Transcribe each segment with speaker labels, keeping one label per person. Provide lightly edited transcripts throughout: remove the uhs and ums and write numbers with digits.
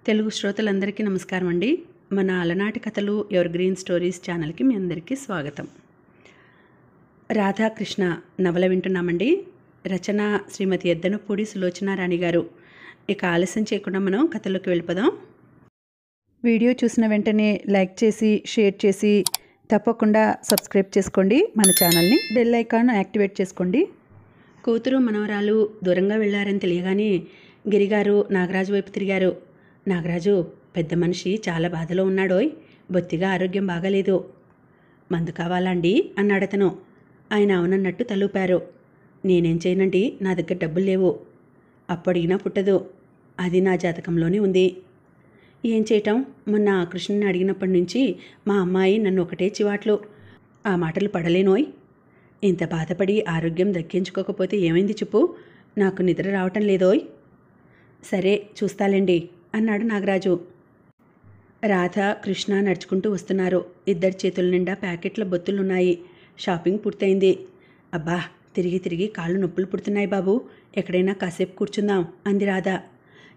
Speaker 1: తెలుగు శ్రోతలందరికీ నమస్కారం అండి. మన అలనాటి కథలు ఎవర్ గ్రీన్ స్టోరీస్ ఛానల్కి మీ అందరికీ స్వాగతం. రాధాకృష్ణ నవల వింటున్నామండి. రచన శ్రీమతి ఎద్దనపూడి సులోచనారాణి గారు. ఇక ఆలస్యం చేయకుండా మనం కథలోకి వెళ్ళిపోదాం. వీడియో చూసిన వెంటనే లైక్ చేసి షేర్ చేసి తప్పకుండా సబ్స్క్రైబ్ చేసుకోండి. మన ఛానల్ని బెల్ ఐకాన్ యాక్టివేట్ చేసుకోండి. కూతురు మనవరాలు దూరంగా వెళ్ళారని తెలియగానే గిరిగారు నాగరాజు వైపు తిరిగారు. నాగరాజు, పెద్ద మనిషి చాలా బాధలో ఉన్నాడోయ్, బొత్తిగా ఆరోగ్యం బాగాలేదు. మందు కావాలండి అన్నాడతను. ఆయన అవునన్నట్టు తలూపారు. నేనేం చేయనండి, నా దగ్గర డబ్బులు లేవు. అప్పడిగినా పుట్టదు, అది నా జాతకంలోనే ఉంది. ఏం చేయటం, మొన్న కృష్ణని అడిగినప్పటి నుంచి మా అమ్మాయి నన్ను ఒకటే చివాట్లు. ఆ మాటలు పడలేనోయ్. ఇంత బాధపడి ఆరోగ్యం దక్కించుకోకపోతే ఏమైంది చెప్పు, నాకు నిద్ర రావటం లేదోయ్. సరే చూస్తాలేండి అన్నాడు నాగరాజు. రాధ కృష్ణ నడుచుకుంటూ వస్తున్నారు. ఇద్దరి చేతుల నిండా ప్యాకెట్ల బొత్తులున్నాయి. షాపింగ్ పూర్తయింది. అబ్బా, తిరిగి తిరిగి కాళ్ళు నొప్పులు పుడుతున్నాయి బాబు, ఎక్కడైనా కాసేపు కూర్చుందాం అంది రాధ.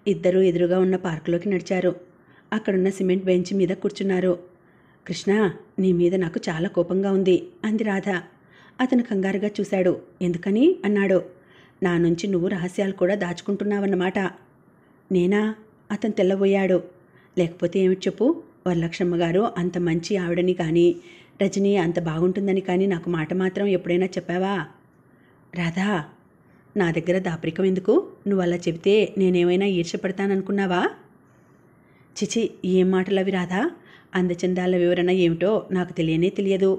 Speaker 1: ఇద్దరూ ఎదురుగా ఉన్న పార్కులోకి నడిచారు. అక్కడున్న సిమెంట్ బెంచ్ మీద కూర్చున్నారు. కృష్ణ, నీ మీద నాకు చాలా కోపంగా ఉంది అంది రాధ. అతను కంగారుగా చూశాడు. ఎందుకని అన్నాడు. నా నుంచి నువ్వు రహస్యాలు కూడా దాచుకుంటున్నావన్నమాట. నేనా? అతను తెల్లబోయాడు. లేకపోతే ఏమిటి చెప్పు, వరలక్ష్మమ్మ గారు అంత మంచి ఆవిడని కానీ, రజని అంత బాగుంటుందని కానీ నాకు మాట మాత్రం ఎప్పుడైనా చెప్పావా? రాధా, నా దగ్గర దాపరికం ఎందుకు? నువ్వు అలా చెబితే నేనేమైనా ఈర్ష్యపడతాననుకున్నావా? చిచి, ఏం మాటలు అవి రాధా? అందచందాల వివరణ ఏమిటో నాకు తెలియనే తెలియదు.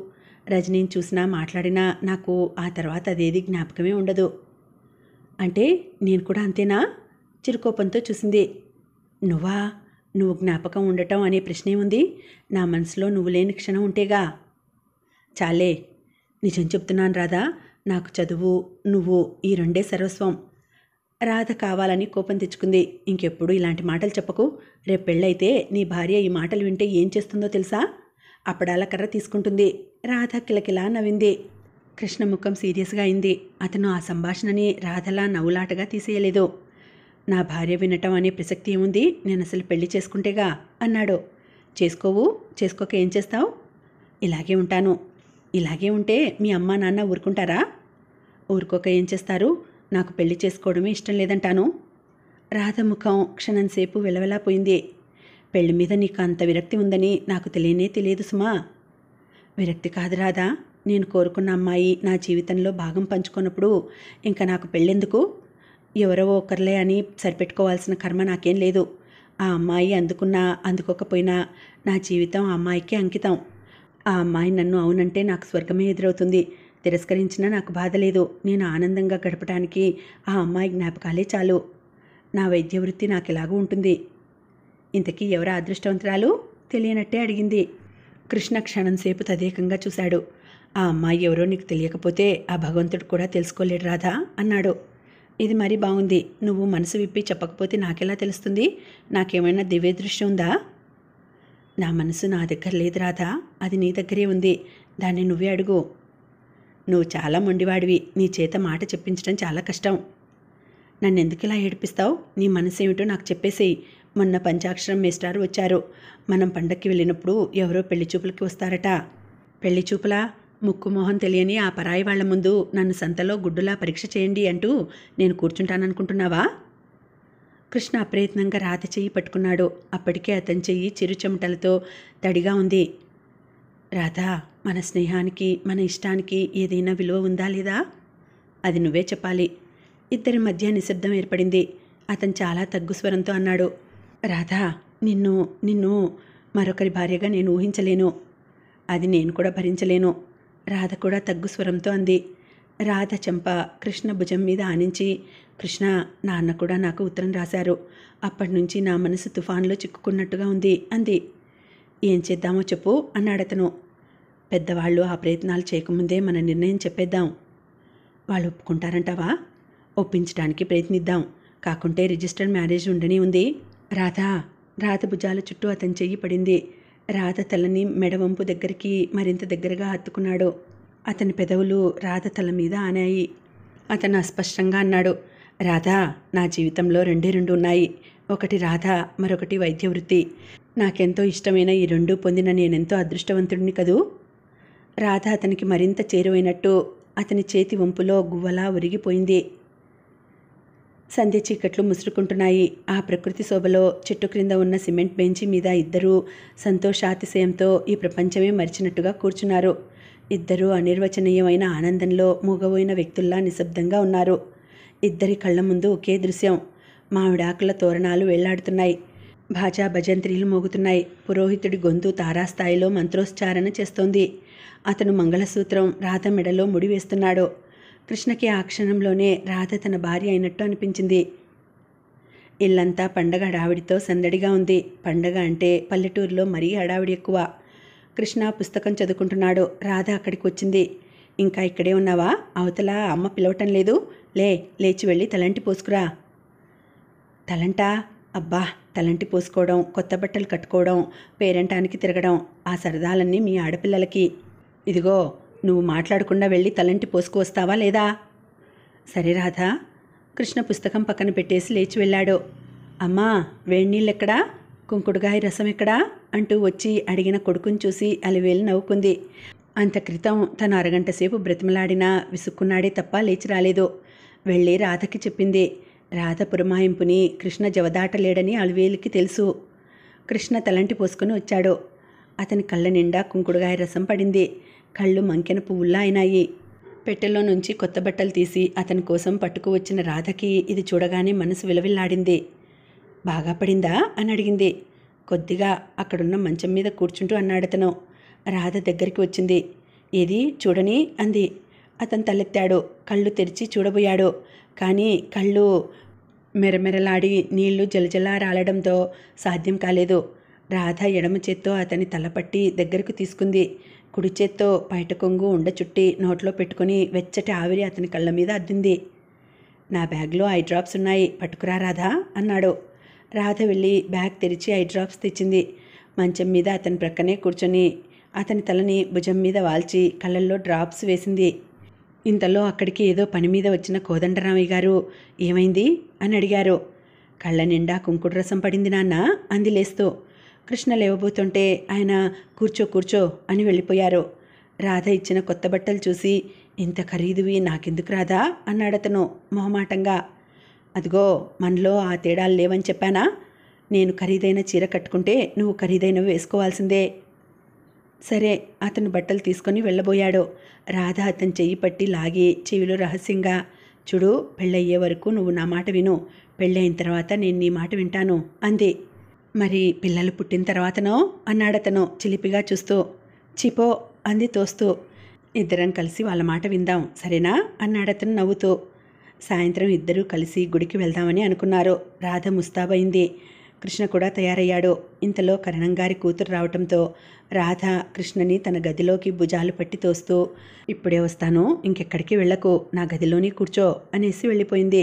Speaker 1: రజనీని చూసినా మాట్లాడినా నాకు ఆ తర్వాత అదేది జ్ఞాపకమే ఉండదు. అంటే నేను కూడా అంతేనా? చిరుకోపంతో చూసింది. నువ్వా? నువ్వు జ్ఞాపకం ఉండటం అనే ప్రశ్నే ఉంది. నా మనసులో నువ్వు లేని క్షణం ఉంటేగా. చాలే, నిజం చెప్తున్నాను రాధా, నాకు చదువు, నువ్వు, ఈ రెండే సర్వస్వం. రాధ కావాలని కోపం తెచ్చుకుంది. ఇంకెప్పుడు ఇలాంటి మాటలు చెప్పకు. రేపు పెళ్ళైతే నీ భార్య ఈ మాటలు వింటే ఏం చేస్తుందో తెలుసా? అప్పడాల కర్ర తీసుకుంటుంది. రాధ కిలకిలా నవ్వింది. కృష్ణ ముఖం సీరియస్గా అయింది. అతను ఆ సంభాషణని రాధలా నవ్వులాటగా తీసేయలేదు. నా భార్య వినటం అనే ప్రసక్తి ఏముంది? నేను అసలు పెళ్లి చేసుకుంటేగా అన్నాడు. చేసుకోవు, చేసుకోక ఏం చేస్తావు? ఇలాగే ఉంటాను. ఇలాగే ఉంటే మీ అమ్మ నాన్న ఊరుకుంటారా? ఊరుకోక ఏం చేస్తారు? నాకు పెళ్లి చేసుకోవడమే ఇష్టం లేదంటాను. రాధ ముఖం క్షణంసేపు వెలవెలాపోయింది. పెళ్లి మీద నీకు అంత విరక్తి ఉందని నాకు తెలియనే తెలియదు సుమా. విరక్తి కాదు రాధా, నేను కోరుకున్న అమ్మాయి నా జీవితంలో భాగం పంచుకున్నప్పుడు ఇంకా నాకు పెళ్ళెందుకు? ఎవరో ఒకర్లే అని సరిపెట్టుకోవాల్సిన కర్మ నాకేం లేదు. ఆ అమ్మాయి అందుకున్నా అందుకోకపోయినా నా జీవితం ఆ అమ్మాయికే అంకితం. ఆ అమ్మాయి నన్ను అవునంటే నాకు స్వర్గమే ఎదురవుతుంది. తిరస్కరించినా నాకు బాధ లేదు. నేను ఆనందంగా గడపడానికి ఆ అమ్మాయి జ్ఞాపకాలే చాలు. నా వైద్య వృత్తి నాకు ఎలాగూ ఉంటుంది. ఇంతకీ ఎవరు అదృష్టవంతురాలు? తెలియనట్టే అడిగింది. కృష్ణ క్షణంసేపు తదేకంగా చూశాడు. ఆ అమ్మాయి ఎవరో నీకు తెలియకపోతే ఆ భగవంతుడు కూడా తెలుసుకోలేడు రాధా అన్నాడు. ఇది మరీ బాగుంది. నువ్వు మనసు విప్పి చెప్పకపోతే నాకెలా తెలుస్తుంది? నాకేమైనా దివ్య దృష్టి ఉందా? నా మనసు నా దగ్గర లేదు రాధా, అది నీ దగ్గరే ఉంది. దాన్ని నువ్వే అడుగు. నువ్వు చాలా మొండివాడివి. నీ చేత మాట చెప్పించడం చాలా కష్టం. నన్ను ఎందుకు ఇలా ఏడిపిస్తావు? నీ మనసు ఏమిటో నాకు చెప్పేసేయి. మొన్న పంచాక్షరం మేస్టారు వచ్చారు. మనం పండక్కి వెళ్ళినప్పుడు ఎవరో పెళ్లి చూపులకి వస్తారట. పెళ్లి చూపులా? ముక్కు మొహం తెలియని ఆ పరాయి వాళ్ల ముందు నన్ను సంతలో గుడ్డులా పరీక్ష చేయండి అంటూ నేను కూర్చుంటాననుకుంటున్నావా? కృష్ణ అప్రయత్నంగా రాధ చెయ్యి పట్టుకున్నాడు. అప్పటికే అతని చెయ్యి చిరు చెమటలతో తడిగా ఉంది. రాధా, మన స్నేహానికి, మన ఇష్టానికి ఏదైనా విలువ ఉందా లేదా? అది నువ్వే చెప్పాలి. ఇద్దరి మధ్య నిశ్శబ్దం ఏర్పడింది. అతను చాలా తగ్గు స్వరంతో అన్నాడు. రాధా, నిన్ను మరొకరి భార్యగా నేను ఊహించలేను. అది నేను కూడా భరించలేను. రాధ కూడా తగ్గు స్వరంతో అంది. రాధ చెంప కృష్ణ భుజం మీద ఆనించి, కృష్ణ, నాన్న కూడా నాకు ఉత్తరం రాశారు. అప్పటి నుంచి నా మనసు తుఫాన్లో చిక్కుకున్నట్టుగా ఉంది అంది. ఏం చేద్దామో చెప్పు అన్నాడతను. పెద్దవాళ్ళు ఆ ప్రయత్నాలు చేయకముందే మన నిర్ణయం చెప్పేద్దాం. వాళ్ళు ఒప్పుకుంటారంటావా? ఒప్పించడానికి ప్రయత్నిద్దాం. కాకుంటే రిజిస్టర్డ్ మ్యారేజ్ ఉండని ఉంది. రాధ భుజాల చుట్టూ అతని చెయ్యి పడింది. రాధ తలని మెడవంపు దగ్గరికి మరింత దగ్గరగా హత్తుకున్నాడు. అతని పెదవులు రాధ తల మీద ఆనాయి. అతను అస్పష్టంగా అన్నాడు. రాధా, నా జీవితంలో రెండే రెండు ఉన్నాయి. ఒకటి రాధ, మరొకటి వైద్య వృత్తి. నాకెంతో ఇష్టమైన ఈ రెండూ పొందిన నేనెంతో అదృష్టవంతుడిని కదూ. రాధ అతనికి మరింత చేరువైనట్టు అతని చేతి వంపులో గువ్వలా ఒరిగిపోయింది. సంధ్య చీకట్లు ముసురుకుంటున్నాయి. ఆ ప్రకృతి శోభలో చెట్టు క్రింద ఉన్న సిమెంట్ బెంచి మీద ఇద్దరూ సంతోషాతిశయంతో ఈ ప్రపంచమే మరిచినట్టుగా కూర్చున్నారు. ఇద్దరూ అనిర్వచనీయమైన ఆనందంలో మూగబోయిన వ్యక్తుల్లా నిశ్శబ్దంగా ఉన్నారు. ఇద్దరి కళ్ళ ముందు ఒకే దృశ్యం. మామిడాకుల తోరణాలు వేళ్లాడుతున్నాయి. భాజా భజంత్రీలు మోగుతున్నాయి. పురోహితుడి గొంతు తారాస్థాయిలో మంత్రోచ్చారణ చేస్తోంది. అతను మంగళసూత్రం రాధ మెడలో ముడివేస్తున్నాడు. కృష్ణకి ఆ క్షణంలోనే రాధ తన భార్య అయినట్టు అనిపించింది. ఇల్లంతా పండగ హడావిడితో సందడిగా ఉంది. పండగ అంటే పల్లెటూరులో మరీ హడావిడి ఎక్కువ. కృష్ణ పుస్తకం చదువుకుంటున్నాడు. రాధ అక్కడికి వచ్చింది. ఇంకా ఇక్కడే ఉన్నావా? అవతల అమ్మ పిలవటం లేదు? లేచి వెళ్ళి తలంటి పోసుకురా. తలంటా? అబ్బా, తలంటి పోసుకోవడం, కొత్త బట్టలు కట్టుకోవడం, పేరంటానికి తిరగడం, ఆ సరదాలన్నీ మీ ఆడపిల్లలకి. ఇదిగో, నువ్వు మాట్లాడకుండా వెళ్ళి తలంటి పోసుకు వస్తావా లేదా? సరే రాధా. కృష్ణ పుస్తకం పక్కన పెట్టేసి లేచి వెళ్ళాడు. అమ్మా, వేడినీళ్ళెక్కడా? కుంకుడుగాయ రసం ఎక్కడా అంటూ వచ్చి అడిగిన కొడుకుని చూసి అలివేలు నవ్వుకుంది. అంత క్రితం తను అరగంట సేపు బ్రతిమలాడినా విసుక్కున్నాడే తప్ప లేచి రాలేదు. వెళ్ళి రాధకి చెప్పింది. రాధ పురమాయింపుని కృష్ణ జవదాటలేడని అలివేలుకి తెలుసు. కృష్ణ తలంటి పోసుకుని వచ్చాడు. అతని కళ్ళ నిండా కుంకుడుగాయ రసం పడింది. కళ్ళు మంకెన పువ్వుల్లా అయినాయి. పెట్టెలో నుంచి కొత్త బట్టలు తీసి అతని కోసం పట్టుకు వచ్చిన రాధకి ఇది చూడగానే మనసు విలవిల్లాడింది. బాగా పడిందా అని అడిగింది. కొద్దిగా అక్కడున్న మంచం మీద కూర్చుంటూ అన్నాడతను. రాధ దగ్గరికి వచ్చింది. ఏది చూడని అంది. అతను తలెత్తాడు. కళ్ళు తెరిచి చూడబోయాడు. కానీ కళ్ళు మెరమెరలాడి నీళ్లు జలజలా రాలడంతో సాధ్యం కాలేదు. రాధ ఎడమ చేత్తో అతని తలపట్టి దగ్గరకు తీసుకుంది. కుడి చేత్తో పైట కొంగు ఉండ చుట్టి నోట్లో పెట్టుకుని వెచ్చటి ఆవిరి అతని కళ్ళ మీద అద్దింది. నా బ్యాగ్లో ఐ డ్రాప్స్ ఉన్నాయి, పట్టుకురా రాధా అన్నాడు. రాధ వెళ్ళి బ్యాగ్ తెరిచి ఐ డ్రాప్స్ తెచ్చింది. మంచం మీద అతని ప్రక్కనే కూర్చొని అతని తలని భుజం మీద వాల్చి కళ్ళల్లో డ్రాప్స్ వేసింది. ఇంతలో అక్కడికి ఏదో పని మీద వచ్చిన కోదండరామయ్య గారు ఏమైంది అని అడిగారు. కళ్ళ నిండా కుంకుడు రసం పడింది నాన్న అంది లేస్తూ. కృష్ణ లేవబోతుంటే ఆయన కూర్చో అని వెళ్ళిపోయారు. రాధ ఇచ్చిన కొత్త బట్టలు చూసి ఇంత ఖరీదువి నాకెందుకు రాధా అన్నాడతను మొహమాటంగా. అదిగో, మనలో ఆ తేడాలు లేవని చెప్పానా? నేను ఖరీదైన చీర కట్టుకుంటే నువ్వు ఖరీదైనవి వేసుకోవాల్సిందే. సరే, అతను బట్టలు తీసుకొని వెళ్ళబోయాడు. రాధ అతని చెయ్యి పట్టి లాగి చెవిలో రహస్యంగా, చూడు, పెళ్ళయ్యే వరకు నువ్వు నా మాట విను, పెళ్ళయిన తర్వాత నేను నీ మాట వింటాను అంది. మరి పిల్లలు పుట్టిన తర్వాతనో అన్నాడతను చిలిపిగా చూస్తూ. చిపో అంది తోస్తూ. ఇద్దరం కలిసి వాళ్ళ మాట విందాం, సరేనా అన్నాడతను నవ్వుతూ. సాయంత్రం ఇద్దరూ కలిసి గుడికి వెళ్దామని అనుకున్నారు. రాధ ముస్తాబైంది. కృష్ణ కూడా తయారయ్యాడు. ఇంతలో కరణంగారి కూతురు రావటంతో రాధ కృష్ణని తన గదిలోకి భుజాలు పట్టి తోస్తూ, ఇప్పుడే వస్తాను, ఇంకెక్కడికి వెళ్ళకు, నా గదిలోనే కూర్చో అనేసి వెళ్ళిపోయింది.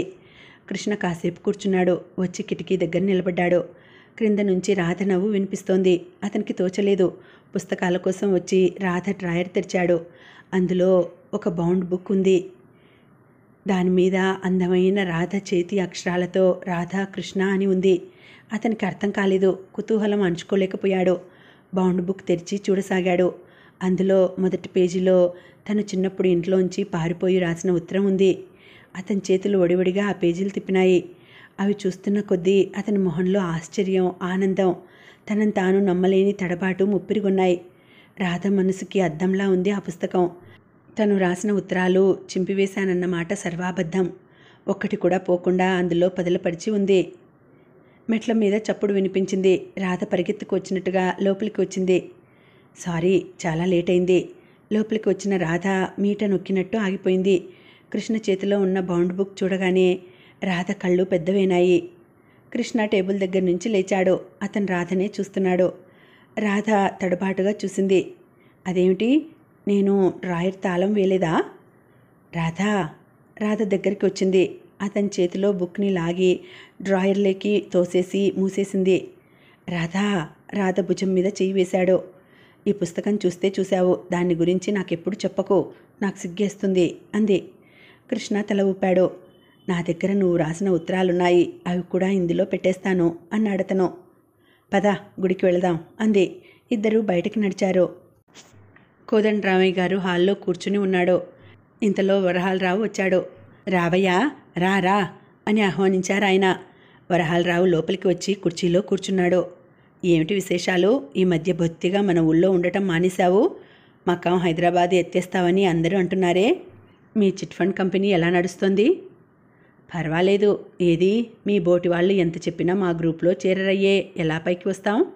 Speaker 1: కృష్ణ కాసేపు కూర్చున్నాడు. వచ్చి కిటికీ దగ్గర నిలబడ్డాడు. క్రింద నుంచి రాధ నవ్వు వినిపిస్తోంది. అతనికి తోచలేదు. పుస్తకాల కోసం వచ్చి రాధ డ్రాయర్ తెరిచాడు. అందులో ఒక బౌండ్ బుక్ ఉంది. దానిమీద అందమైన రాధ చేతి అక్షరాలతో రాధా కృష్ణ అని ఉంది. అతనికి అర్థం కాలేదు. కుతూహలం అణుచుకోలేకపోయాడు. బౌండ్ బుక్ తెరిచి చూడసాగాడు. అందులో మొదటి పేజీలో తను చిన్నప్పుడు ఇంట్లోంచి పారిపోయి రాసిన ఉత్తరం ఉంది. అతని చేతులు ఒడివడిగా ఆ పేజీలు తిప్పినాయి. అవి చూస్తున్న కొద్దీ అతని మొహంలో ఆశ్చర్యం, ఆనందం, తనను తాను నమ్మలేని తడబాటు ముప్పిరిగొన్నాయి. రాధ మనసుకి అద్దంలా ఉంది ఆ పుస్తకం. తను రాసిన ఉత్తరాలు చింపివేశానన్నమాట సర్వాబద్ధం. ఒక్కటి కూడా పోకుండా అందులో పదిలపరిచి ఉంది. మెట్ల మీద చప్పుడు వినిపించింది. రాధ పరిగెత్తుకు వచ్చినట్టుగా లోపలికి వచ్చింది. సారీ, చాలా లేట్ అయింది. లోపలికి వచ్చిన రాధ మీట నొక్కినట్టు ఆగిపోయింది. కృష్ణ చేతిలో ఉన్న బౌండ్ బుక్ చూడగానే రాధ కళ్ళు పెద్దవేనాయి. కృష్ణ టేబుల్ దగ్గర నుంచి లేచాడు. అతను రాధనే చూస్తున్నాడు. రాధ తడబాటుగా చూసింది. అదేమిటి, నేను డ్రాయర్ తాళం వేలేదా? రాధ దగ్గరికి వచ్చింది. అతని చేతిలో బుక్ని లాగి డ్రాయర్లోకి తోసేసి మూసేసింది. రాధ భుజం మీద చెయ్యి వేశాడు. ఈ పుస్తకం చూస్తే చూశావు, దాన్ని గురించి నాకెప్పుడు చెప్పకు, నాకు సిగ్గేస్తుంది అంది. కృష్ణ తల ఊపాడు. నా దగ్గర నువ్వు రాసిన ఉత్తరాలున్నాయి, అవి కూడా ఇందులో పెట్టేస్తాను అన్నాడతను. పద గుడికి వెళదాం అంది. ఇద్దరూ బయటికి నడిచారు. కోదండరామయ్య గారు హాల్లో కూర్చుని ఉన్నాడు. ఇంతలో వరహాలరావు వచ్చాడు. రావయ్యా, రా రా అని ఆహ్వానించారు ఆయన. వరహాలరావు లోపలికి వచ్చి కుర్చీలో కూర్చున్నాడు. ఏమిటి విశేషాలు? ఈ మధ్య బొత్తిగా మన ఊళ్ళో ఉండటం మానేశావు. మకాం హైదరాబాద్ ఎత్తేస్తావని అందరూ అంటున్నారే. మీ చిట్ ఫండ్ కంపెనీ ఎలా నడుస్తుంది? పర్వాలేదు. ఏది, మీ బోటి వాళ్ళు ఎంత చెప్పినా మా గ్రూప్లో చేరరయ్యే, ఎలా పైకి వస్తాం?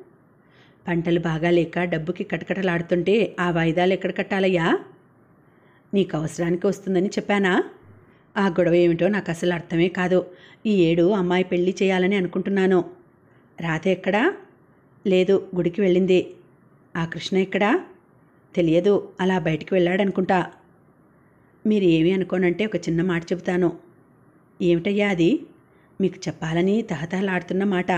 Speaker 1: పంటలు బాగా లేక డబ్బుకి కటకటలాడుతుంటే ఆ వాయిదాలు ఎక్కడ కట్టాలయ్యా? నీకు అవసరానికి వస్తుందని చెప్పానా? ఆ గొడవ ఏమిటో నాకు అసలు అర్థమే కాదు. ఈ ఏడు అమ్మాయి పెళ్లి చేయాలని అనుకుంటున్నాను. రాధ ఎక్కడా? లేదు, గుడికి వెళ్ళింది. ఆ కృష్ణ ఎక్కడా? తెలియదు, అలా బయటికి వెళ్ళాడనుకుంటా. మీరు ఏమీ అనుకోనంటే ఒక చిన్న మాట చెబుతాను. ఏమిటయ్యా అది? మీకు చెప్పాలని తహతహలాడుతున్న మాట.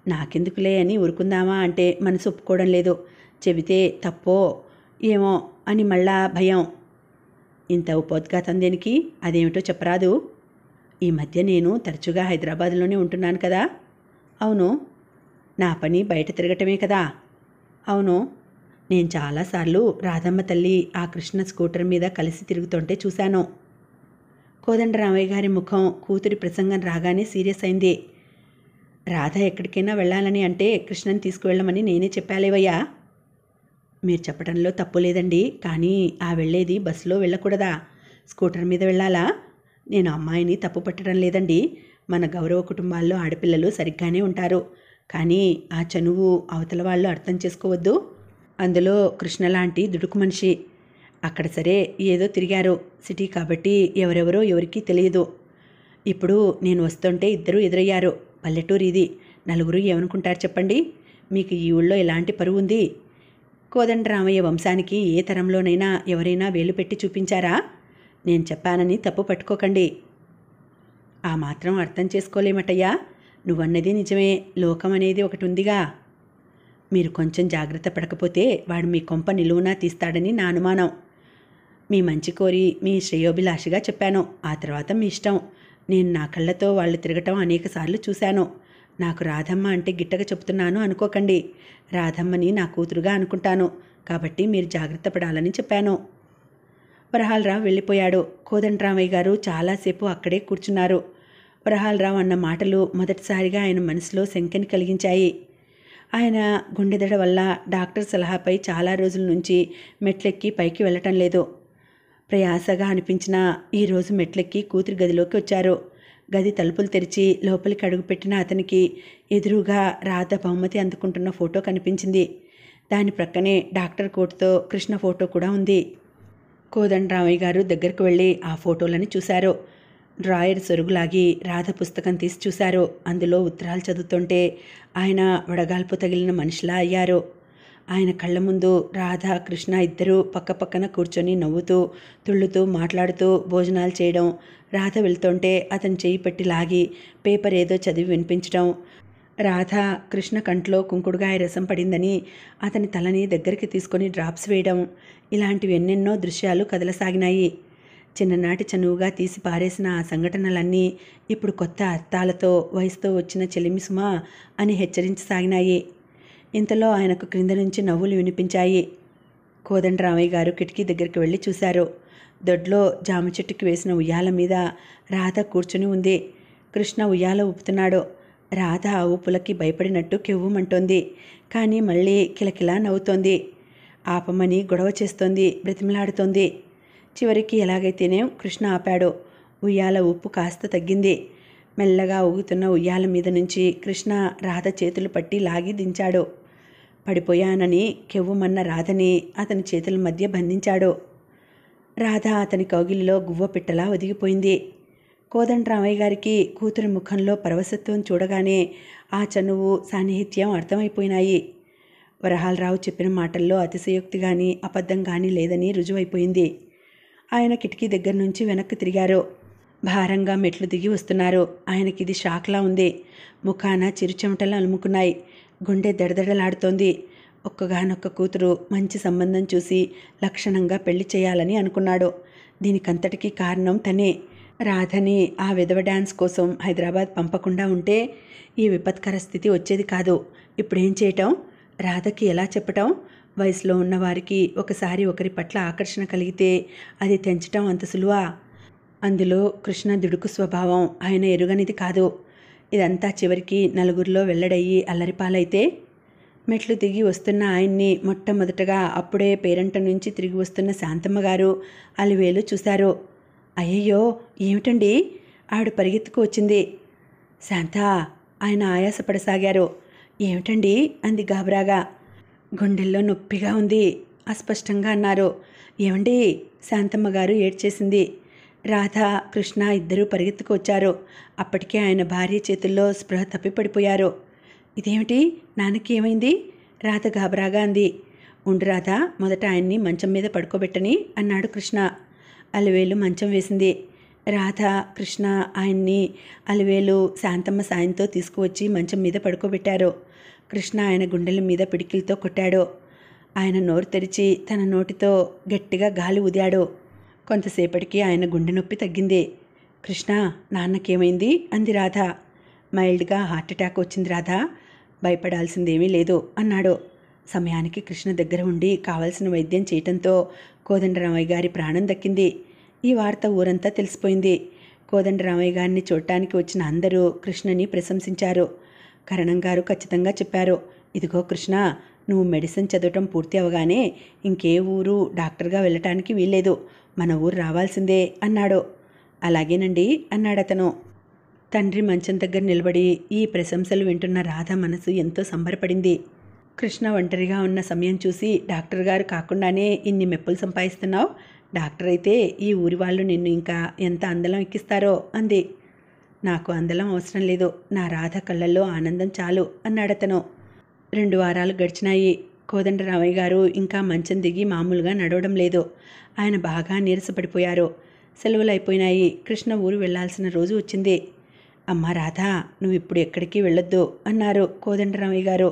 Speaker 1: నాకెందుకులే అని ఊరుకుందామా అంటే మనసు ఒప్పుకోవడం లేదు. చెబితే తప్పో ఏమో అని మళ్ళా భయం. ఇంత ఉపోద్ఘాతం దేనికి? అదేమిటో చెప్పరాదు. ఈ మధ్య నేను తరచుగా హైదరాబాద్లోనే ఉంటున్నాను కదా. అవును. నా పని బయట తిరగటమే కదా. అవును. నేను చాలాసార్లు రాధమ్మ తల్లి ఆ కృష్ణ స్కూటర్ మీద కలిసి తిరుగుతుంటే చూశాను. కోదండరామయ్య గారి ముఖం కూతురి ప్రసంగం రాగానే సీరియస్ అయింది. రాధ ఎక్కడికైనా వెళ్ళాలని అంటే కృష్ణని తీసుకువెళ్ళమని నేనే చెప్పాలేవయ్యా. మీరు చెప్పడంలో తప్పు లేదండి, కానీ ఆ వెళ్ళేది బస్సులో వెళ్ళకూడదా? స్కూటర్ మీద వెళ్ళాలా? నేను అమ్మాయిని తప్పు పట్టడం లేదండి. మన గౌరవ కుటుంబాల్లో ఆడపిల్లలు సరిగ్గానే ఉంటారు. కానీ ఆ చనువు అవతల వాళ్ళు అర్థం చేసుకోవద్దు. అందులో కృష్ణ లాంటి దుడుకు మనిషి. అక్కడ సరే ఏదో తిరిగారు, సిటీ కాబట్టి ఎవరెవరో ఎవరికీ తెలియదు. ఇప్పుడు నేను వస్తుంటే ఇద్దరూ ఎదురయ్యారు. పల్లెటూరు ఇది. నలుగురు ఏమనుకుంటారు చెప్పండి? మీకు ఈ ఊళ్ళో ఎలాంటి పరువు ఉంది? కోదండరామయ్య వంశానికి ఏ తరంలోనైనా ఎవరైనా వేలు పెట్టి చూపించారా? నేను చెప్పానని తప్పు పట్టుకోకండి. ఆ మాత్రం అర్థం చేసుకోలేమటయ్యా. నువ్వన్నది నిజమే. లోకం అనేది ఒకటి ఉందిగా. మీరు కొంచెం జాగ్రత్త పడకపోతే వాడు మీ కొంప నిలువునా తీస్తాడని నా అనుమానం. మీ మంచి కోరి మీ శ్రేయోభిలాషిగా చెప్పాను. ఆ తర్వాత మీ ఇష్టం. నేను నా కళ్ళతో వాళ్ళు తిరగటం అనేకసార్లు చూశాను. నాకు రాధమ్మ అంటే గిట్టగా చెప్తున్నాను అనుకోకండి. రాధమ్మని నా కూతురుగా అనుకుంటాను. కాబట్టి మీరు జాగ్రత్త పడాలని చెప్పాను. వరహాలరావు వెళ్ళిపోయాడు. కోదండరామయ్య గారు చాలాసేపు అక్కడే కూర్చున్నారు. వరహాలరావు అన్న మాటలు మొదటిసారిగా ఆయన మనసులో శంకని కలిగించాయి. ఆయన గుండెదడ వల్ల డాక్టర్ సలహాపై చాలా రోజుల నుంచి మెట్లెక్కి పైకి వెళ్ళటం లేదు. ప్రయాసగా అనిపించినా ఈరోజు మెట్లెక్కి కూతురి గదిలోకి వచ్చారు. గది తలుపులు తెరిచి లోపలికి అడుగుపెట్టిన అతనికి ఎదురుగా రాధ బహుమతి అందుకుంటున్న ఫోటో కనిపించింది. దాని ప్రక్కనే డాక్టర్ కోటుతో కృష్ణ ఫోటో కూడా ఉంది. కోదండరామయ్య గారు దగ్గరకు వెళ్ళి ఆ ఫోటోలని చూశారు. డ్రాయర్ సొరుగులాగి రాధ పుస్తకం తీసి చూశారు. అందులో ఉత్తరాలు చదువుతుంటే ఆయన వడగాల్పు తగిలిన మనిషిలా అయ్యారు. ఆయన కళ్ళ ముందు రాధ కృష్ణ ఇద్దరూ పక్కపక్కన కూర్చొని నవ్వుతూ తుళ్ళుతూ మాట్లాడుతూ భోజనాలు చేయడం, రాధ వెళ్తుంటే అతను చేయి పెట్టి లాగి పేపర్ ఏదో చదివి వినిపించడం, రాధ కృష్ణ కంట్లో కుంకుడుగాయ రసం పడిందని అతని తలని దగ్గరికి తీసుకొని డ్రాప్స్ వేయడం, ఇలాంటివి ఎన్నెన్నో దృశ్యాలు కదలసాగినాయి. చిన్ననాటి చనువుగా తీసి పారేసిన ఆ సంఘటనలన్నీ ఇప్పుడు కొత్త అర్థాలతో వయసుతో వచ్చిన చెలిమి సుమా అని హెచ్చరించసాగినాయి. ఇంతలో ఆయనకు క్రింద నుంచి నవ్వులు వినిపించాయి. కోదండరామయ్య గారు కిటికీ దగ్గరికి వెళ్ళి చూశారు. దొడ్లో జామ చెట్టుకి వేసిన ఉయ్యాల మీద రాధ కూర్చుని ఉంది. కృష్ణ ఉయ్యాల ఊపుతున్నాడు. రాధ ఆ ఊపులకి భయపడినట్టు కెవ్వుమంటోంది. కానీ మళ్ళీ కిలకిలా నవ్వుతోంది. ఆపమని గొడవ చేస్తోంది, బ్రతిమలాడుతోంది. చివరికి ఎలాగైతేనే కృష్ణ ఆపాడు. ఉయ్యాల ఊపు కాస్త తగ్గింది. మెల్లగా ఊగుతున్న ఉయ్యాల మీద నుంచి కృష్ణ రాధ చేతులు పట్టి లాగి దించాడు. పడిపోయానని కెవ్వుమన్న రాధని అతని చేతుల మధ్య బంధించాడు. రాధ అతని కౌగిలిలో గువ్వపిట్టలా ఒదిగిపోయింది. కోదండరామయ్య గారికి కూతురి ముఖంలో పరవశత్వం చూడగానే ఆ చనువు సాన్నిహిత్యం అర్థమైపోయినాయి. వరహాలరావు చెప్పిన మాటల్లో అతిశయోక్తి కానీ అబద్ధం కానీ లేదని రుజువైపోయింది. ఆయన కిటికీ దగ్గర నుంచి వెనక్కి తిరిగారు. భారంగా మెట్లు దిగి వస్తున్నారు. ఆయనకిది షాక్లా ఉంది. ముఖాన చిరుచెమటలు అలుముకున్నాయి. గుండె దడదడలాడుతోంది. ఒక్కగానొక్క కూతురు, మంచి సంబంధం చూసి లక్షణంగా పెళ్లి చేయాలని అనుకున్నాడు. దీనికంతటికీ కారణం తనే. రాధని ఆ విధవ డ్యాన్స్ కోసం హైదరాబాద్ పంపకుండా ఉంటే ఈ విపత్కర స్థితి వచ్చేది కాదు. ఇప్పుడేం చేయటం? రాధకి ఎలా చెప్పటం? వయసులో ఉన్నవారికి ఒకసారి ఒకరి పట్ల ఆకర్షణ కలిగితే అది తెంచటం అంత సులువా? అందులో కృష్ణ దుడుకు స్వభావం ఆయన ఎరుగనిది కాదు. ఇదంతా చివరికి నలుగురిలో వెల్లడయ్యి అల్లరిపాలైతే? మెట్లు దిగి వస్తున్న ఆయన్ని మొట్టమొదటగా అప్పుడే పేరంట నుంచి తిరిగి వస్తున్న శాంతమ్మ గారు అలివేలు చూశారు. అయ్యయ్యో, ఏమిటండి? ఆవిడ పరిగెత్తుకు వచ్చింది. శాంత, ఆయన ఆయాసపడసాగారు. ఏమిటండి అంది గాబరాగా. గుండెల్లో నొప్పిగా ఉంది అస్పష్టంగా అన్నారు. ఏమండి? శాంతమ్మ గారు ఏడ్చేసింది. రాధ, కృష్ణ ఇద్దరూ పరిగెత్తుకు వచ్చారు. అప్పటికే ఆయన భార్య చేతుల్లో స్పృహ తప్పిపడిపోయారు. ఇదేమిటి? నాన్నకి ఏమైంది? రాధ గాబరాగా అంది. ఉండు రాధ, మొదట ఆయన్ని మంచం మీద పడుకోబెట్టని అన్నాడు కృష్ణ. అలివేలు మంచం వేసింది. రాధ, కృష్ణ ఆయన్ని అలివేలు శాంతమ్మ సాయంతో తీసుకువచ్చి మంచం మీద పడుకోబెట్టారు. కృష్ణ ఆయన గుండెల మీద పిడికిలతో కొట్టాడు. ఆయన నోరు తెరిచి తన నోటితో గట్టిగా గాలి ఊదాడు. కొంతసేపటికి ఆయన గుండె నొప్పి తగ్గింది. కృష్ణ, నాన్నకేమైంది అంది రాధ. మైల్డ్గా హార్ట్అటాక్ వచ్చింది రాధ, భయపడాల్సిందేమీ లేదు అన్నాడు. సమయానికి కృష్ణ దగ్గర ఉండి కావలసిన వైద్యం చేయటంతో కోదండరామయ్య గారి ప్రాణం దక్కింది. ఈ వార్త ఊరంతా తెలిసిపోయింది. కోదండరామయ్య గారిని చూడటానికి వచ్చిన అందరూ కృష్ణని ప్రశంసించారు. కరణం గారు ఖచ్చితంగా చెప్పారు, ఇదిగో కృష్ణ, నువ్వు మెడిసిన్ చదవటం పూర్తి అవగానే ఇంకే ఊరు డాక్టర్గా వెళ్ళటానికి వీల్లేదు, మన ఊరు రావాల్సిందే అన్నాడు. అలాగేనండి అన్నాడతను. తండ్రి మంచం దగ్గర నిలబడి ఈ ప్రశంసలు వింటున్న రాధ మనసు ఎంతో సంబరపడింది. కృష్ణ ఒంటరిగా ఉన్న సమయం చూసి, డాక్టర్ గారు కాకుండానే ఇన్ని మెప్పులు సంపాదిస్తున్నావు, డాక్టర్ అయితే ఈ ఊరి వాళ్ళు నిన్ను ఇంకా ఎంత అందలం ఎక్కిస్తారో అంది. నాకు అందలం అవసరం లేదు, నా రాధ కళ్ళల్లో ఆనందం చాలు అన్నాడతను. 2 వారాలు గడిచినాయి. కోదండరామయ్య గారు ఇంకా మంచం దిగి మామూలుగా నడవడం లేదు. ఆయన బాగా నీరసపడిపోయారు. సెలవులు అయిపోయినాయి. కృష్ణ ఊరు వెళ్లాల్సిన రోజు వచ్చింది. అమ్మా రాధ, నువ్వు ఇప్పుడు ఎక్కడికి వెళ్ళొద్దు అన్నారు కోదండరామయ్య గారు.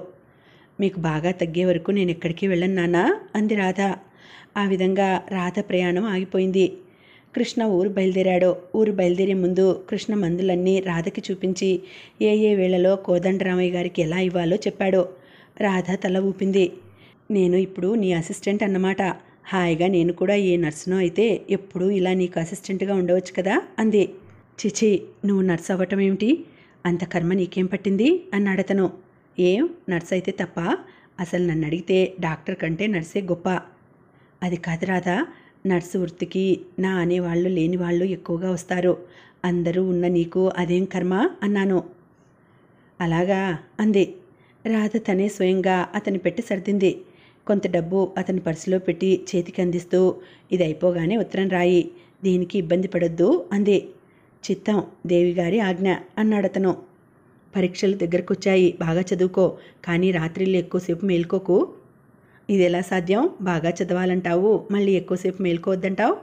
Speaker 1: మీకు బాగా తగ్గే వరకు నేను ఎక్కడికి వెళ్ళను నాన్నా అంది రాధ. ఆ విధంగా రాధ ప్రయాణం ఆగిపోయింది. కృష్ణ ఊరు బయలుదేరాడు. ఊరు బయలుదేరే ముందు కృష్ణ మందులన్నీ రాధకి చూపించి ఏ ఏ వేళలో కోదండరామయ్య గారికి ఎలా ఇవ్వాలో చెప్పాడు. రాధ తల ఊపింది. నేను ఇప్పుడు నీ అసిస్టెంట్ అన్నమాట. హాయిగా నేను కూడా ఏ నర్సునో అయితే ఎప్పుడూ ఇలా నీకు అసిస్టెంట్గా ఉండవచ్చు కదా అంది. చిచి, నువ్వు నర్స్ అవ్వటం ఏమిటి? అంత కర్మ నీకేం పట్టింది అన్నాడతను. ఏం, నర్స్ అయితే తప్ప? అసలు నన్ను అడిగితే డాక్టర్ కంటే నర్సే గొప్ప. అది కాదు రాధా, నర్సు వృత్తికి నా అనేవాళ్ళు లేని వాళ్ళు ఎక్కువగా వస్తారు. అందరూ ఉన్న నీకు అదేం కర్మ అన్నాను. అలాగా అంది. రాధ తనే స్వయంగా అతని పెట్టి సర్దింది. కొంత డబ్బు అతని పర్సులో పెట్టి చేతికి అందిస్తూ, ఇది అయిపోగానే ఉత్తరం రాయి, దీనికి ఇబ్బంది పడొద్దు అంది. చిత్తం, దేవిగారి ఆజ్ఞ అన్నాడతను. పరీక్షలు దగ్గరకొచ్చాయి, బాగా చదువుకో, కానీ రాత్రిళ్ళు ఎక్కువసేపు మేల్కోకు. ఇది ఎలా సాధ్యం? బాగా చదవాలంటావు, మళ్ళీ ఎక్కువసేపు మేల్కోవద్దంటావు.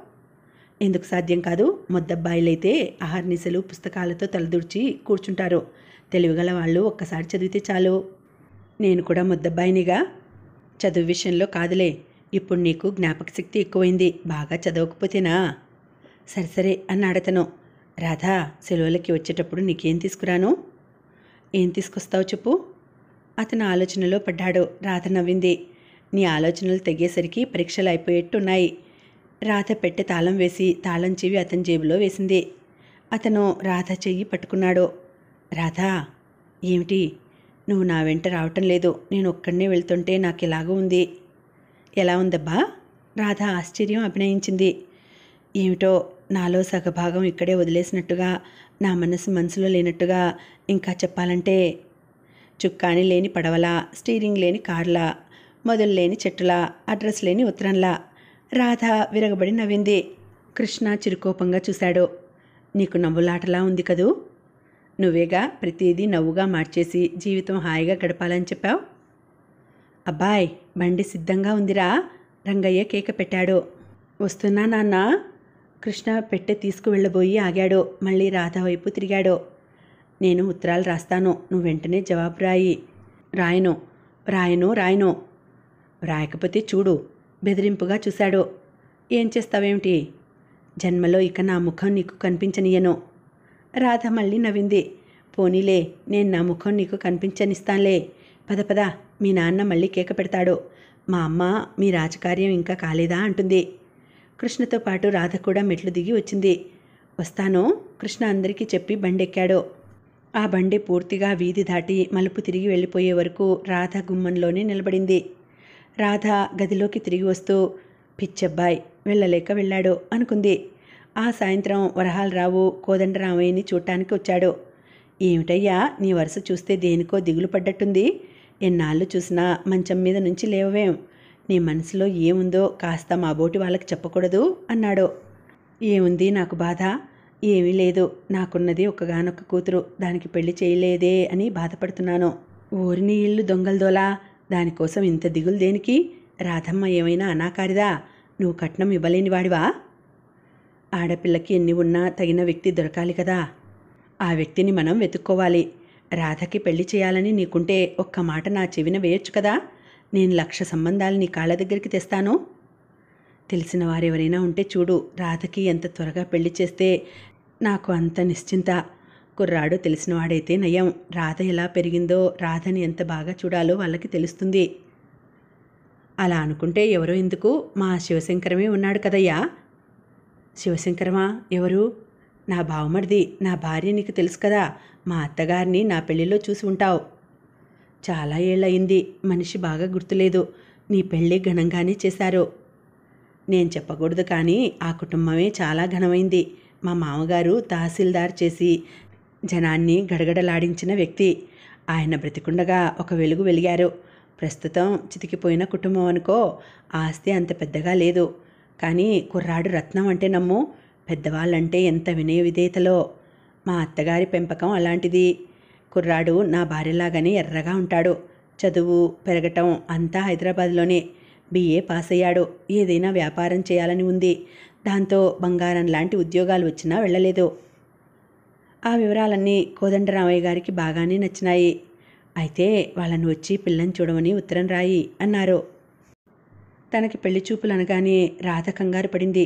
Speaker 1: ఎందుకు సాధ్యం కాదు? మొద్దబ్బాయిలైతే అహర్నిశలు పుస్తకాలతో తలదూర్చి కూర్చుంటారు. తెలివిగల వాళ్ళు ఒక్కసారి చదివితే చాలు. నేను కూడా మొద్దబ్బాయినిగా. చదువు విషయంలో కాదులే, ఇప్పుడు నీకు జ్ఞాపక శక్తి ఎక్కువైంది, బాగా చదవకపోతేనా? సరే అన్నాడతను. రాధా, సెలవులకి వచ్చేటప్పుడు నీకేం తీసుకురాను? ఏం తీసుకొస్తావు చెప్పు. అతను ఆలోచనలో పడ్డాడు. రాధ నవ్వింది. నీ ఆలోచనలు తెగేసరికి పరీక్షలు అయిపోయేట్టున్నాయి. రాధ పెట్టె తాళం వేసి తాళం చెవి అతని జేబులో వేసింది. అతను రాధ చెయ్యి పట్టుకున్నాడు. రాధా, ఏమిటి? నువ్వు నా వెంట రావటం లేదు. నేను ఒక్కడనే వెళ్తుంటే నాకు ఎలాగో ఉంది. ఎలా ఉందబ్బా? రాధ ఆశ్చర్యం అభినయించింది. ఏమిటో, నాలో సగభాగం ఇక్కడే వదిలేసినట్టుగా, నా మనసులో లేనట్టుగా. ఇంకా చెప్పాలంటే, చుక్కాని లేని పడవలా, స్టీరింగ్ లేని కార్లా, మొదలు లేని చెట్టులా, అడ్రస్ లేని ఉత్తరంలా. రాధ విరగబడి నవ్వింది. కృష్ణ చిరుకోపంగా చూశాడు. నీకు నవ్వులాటలా ఉంది కదూ? నువ్వేగా ప్రతిదీ నవ్వుగా మార్చేసి జీవితం హాయిగా గడపాలని చెప్పావు. అబ్బాయ్, బండి సిద్ధంగా ఉందిరా, రంగయ్య కేక పెట్టాడు. వస్తున్నా నాన్న. కృష్ణ పెట్టె తీసుకువెళ్ళబోయి ఆగాడు. మళ్ళీ రాధ వైపు తిరిగాడు. నేను ఉత్తరాలు రాస్తాను, నువ్వు వెంటనే జవాబు రాయి. రాయను. రాయకపోతే చూడు. బెదిరింపుగా చూశాడు. ఏం చేస్తావేమిటి? జన్మలో ఇక నా ముఖం నీకు కనిపించనియను. రాధ మళ్ళీ నవ్వింది. పోనీలే, నేను నా ముఖం నీకు కనిపించనిస్తానులే. పద పద, మీ నాన్న మళ్ళీ కేక పెడతాడు. మా అమ్మ మీ రాజకార్యం ఇంకా కాలేదా అంటుంది. కృష్ణతో పాటు రాధ కూడా మెట్లు దిగి వచ్చింది. వస్తాను, కృష్ణ అందరికీ చెప్పి బండెక్కాడు. ఆ బండి పూర్తిగా వీధి దాటి మలుపు తిరిగి వెళ్ళిపోయే వరకు రాధ గుమ్మంలోనే నిలబడింది. రాధ గదిలోకి తిరిగి వస్తూ, పిచ్చబ్బాయ్ వెళ్ళలేక వెళ్ళాడు అనుకుంది. ఆ సాయంత్రం వరహాలరావు కోదండరామయ్యని చూడటానికి వచ్చాడు. ఏమిటయ్యా, నీ వరుస చూస్తే దేనికో దిగులు పడ్డట్టుంది. ఎన్నాళ్ళు చూసినా మంచం మీద నుంచి లేవవేం? నీ మనసులో ఏముందో కాస్త మా బోటి వాళ్ళకి చెప్పకూడదు అన్నాడు. ఏముంది నాకు బాధ? ఏమీ లేదు. నాకున్నది ఒక్కగానొక్క కూతురు, దానికి పెళ్లి చేయలేదే అని బాధపడుతున్నాను. ఊరిని ఇల్లు దొంగలదోలా, దానికోసం ఇంత దిగులు దేనికి? రాధమ్మ ఏమైనా అనాకారిదా? నువ్వు కట్నం ఇవ్వలేని వాడివా? ఆడపిల్లకి ఎన్ని ఉన్నా తగిన వ్యక్తి దొరకాలి కదా. ఆ వ్యక్తిని మనం వెతుక్కోవాలి. రాధకి పెళ్లి చేయాలని నీకుంటే ఒక్క మాట నా చెవిన వేయొచ్చు కదా. నేను 1,00,000 సంబంధాలు నీ కాళ్ళ దగ్గరికి తెస్తాను. తెలిసిన వారెవరైనా ఉంటే చూడు. రాధకి ఎంత త్వరగా పెళ్లి చేస్తే నాకు అంత నిశ్చింత. కుర్రాడు తెలిసినవాడైతే నయం. రాధ ఎలా పెరిగిందో, రాధని ఎంత బాగా చూడాలో వాళ్ళకి తెలుస్తుంది. అలా అనుకుంటే ఎవరో ఎందుకు, మా శివశంకరమే ఉన్నాడు కదయ్యా. శివశంకరమా? ఎవరు? నా బావమరిది, నా భార్య. నీకు తెలుసు కదా, మా అత్తగారిని నా పెళ్లిలో చూసి ఉంటావు. చాలా ఏళ్ళయింది, మనిషి బాగా గుర్తులేదు. నీ పెళ్ళి ఘనంగానే చేశారు. నేను చెప్పకూడదు కానీ ఆ కుటుంబమే చాలా ఘనమైంది. మా మామగారు తహసీల్దార్ చేసి జనాన్ని గడగడలాడించిన వ్యక్తి. ఆయన బ్రతికుండగా ఒక వెలుగు వెలిగారు. ప్రస్తుతం చితికిపోయిన కుటుంబం అనుకో. ఆస్తి అంత పెద్దగా లేదు, కానీ కుర్రాడు రత్నం అంటే నమ్ము. పెద్దవాళ్ళంటే ఎంత వినయ విధేయతలో. మా అత్తగారి పెంపకం అలాంటిది. కుర్రాడు నా భార్యలాగానే ఎర్రగా ఉంటాడు. చదువు పెరగటం అంతా హైదరాబాద్లోనే. BA పాస్ అయ్యాడు. ఏదైనా వ్యాపారం చేయాలని ఉంది. దాంతో బంగారం లాంటి ఉద్యోగాలు వచ్చినా వెళ్ళలేదు. ఆ వివరాలన్నీ కోదండరామయ్య గారికి బాగానే నచ్చినాయి. అయితే వాళ్ళని వచ్చి పిల్లని చూడమని ఉత్తరం రాయి అన్నారు. తనకి పెళ్లి చూపులు అనగానే రాధ కంగారు పడింది.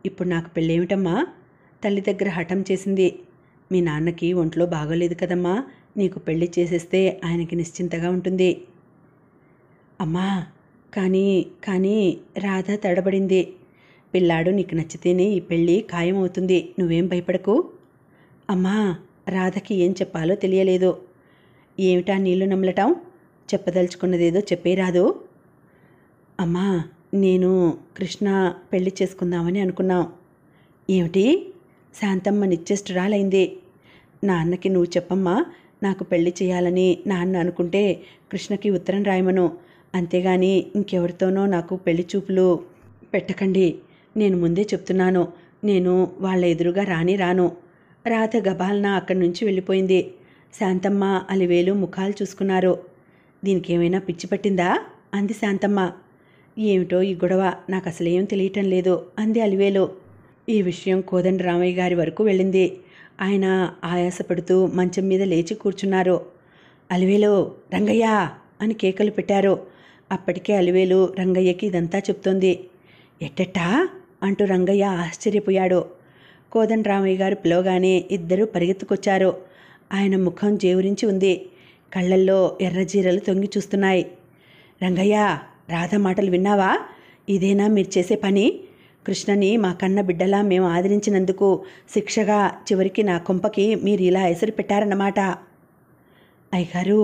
Speaker 1: ఇప్పుడు నాకు పెళ్ళేమిటమ్మా? తల్లి దగ్గర హఠం చేసింది. మీ నాన్నకి ఒంట్లో బాగోలేదు కదమ్మా, నీకు పెళ్లి చేసేస్తే ఆయనకి నిశ్చింతగా ఉంటుంది. అమ్మా, కానీ రాధ తడబడింది. పిల్లాడు నీకు నచ్చితేనే ఈ పెళ్ళి ఖాయమవుతుంది. నువ్వేం భయపడకు. అమ్మా, రాధకి ఏం చెప్పాలో తెలియలేదు. ఏమిటా నీళ్లు నమ్మలటం? చెప్పదలుచుకున్నదేదో చెప్పేరాదు. అమ్మా, నేను కృష్ణ పెళ్లి చేసుకుందామని అనుకున్నాం. ఏమిటి? శాంతమ్మ నిశ్చేష్టురాలైంది. నాన్నకి నువ్వు చెప్పమ్మా, నాకు పెళ్లి చేయాలని నాన్న అనుకుంటే కృష్ణకి ఉత్తరం రాయమను. అంతేగాని ఇంకెవరితోనో నాకు పెళ్లి చూపులు పెట్టకండి. నేను ముందే చెప్తున్నాను, నేను వాళ్ళ ఎదురుగా రాను. రాధ గబాల్న అక్కడి నుంచి వెళ్ళిపోయింది. శాంతమ్మ అలివేలు ముఖాలు చూసుకున్నారు. దీనికేమైనా పిచ్చి పట్టిందా అంది శాంతమ్మ. ఏమిటో ఈ గొడవ, నాకు అసలేం తెలియటం లేదు అంది అలివేలు. ఈ విషయం కోదండరామయ్య గారి వరకు వెళ్ళింది. ఆయన ఆయాసపడుతూ మంచం మీద లేచి కూర్చున్నారు. అలివేలు, రంగయ్య అని కేకలు పెట్టారు. అప్పటికే అలివేలు రంగయ్యకి ఇదంతా చెప్తోంది. ఎట్టెట్టా అంటూ రంగయ్య ఆశ్చర్యపోయాడు. కోదండరామయ్య గారు పిలవగానే ఇద్దరూ పరిగెత్తుకొచ్చారు. ఆయన ముఖం జేవురించి ఉంది. కళ్ళల్లో ఎర్రజీరలు తొంగి చూస్తున్నాయి. రంగయ్య, రాధ మాటలు విన్నావా? ఇదేనా మీరు చేసే పని? కృష్ణని మా కన్న బిడ్డలా మేము ఆదరించినందుకు శిక్షగా చివరికి నా కొంపకి మీరు ఇలా ఎసరు పెట్టారన్నమాట. అయ్యగారు,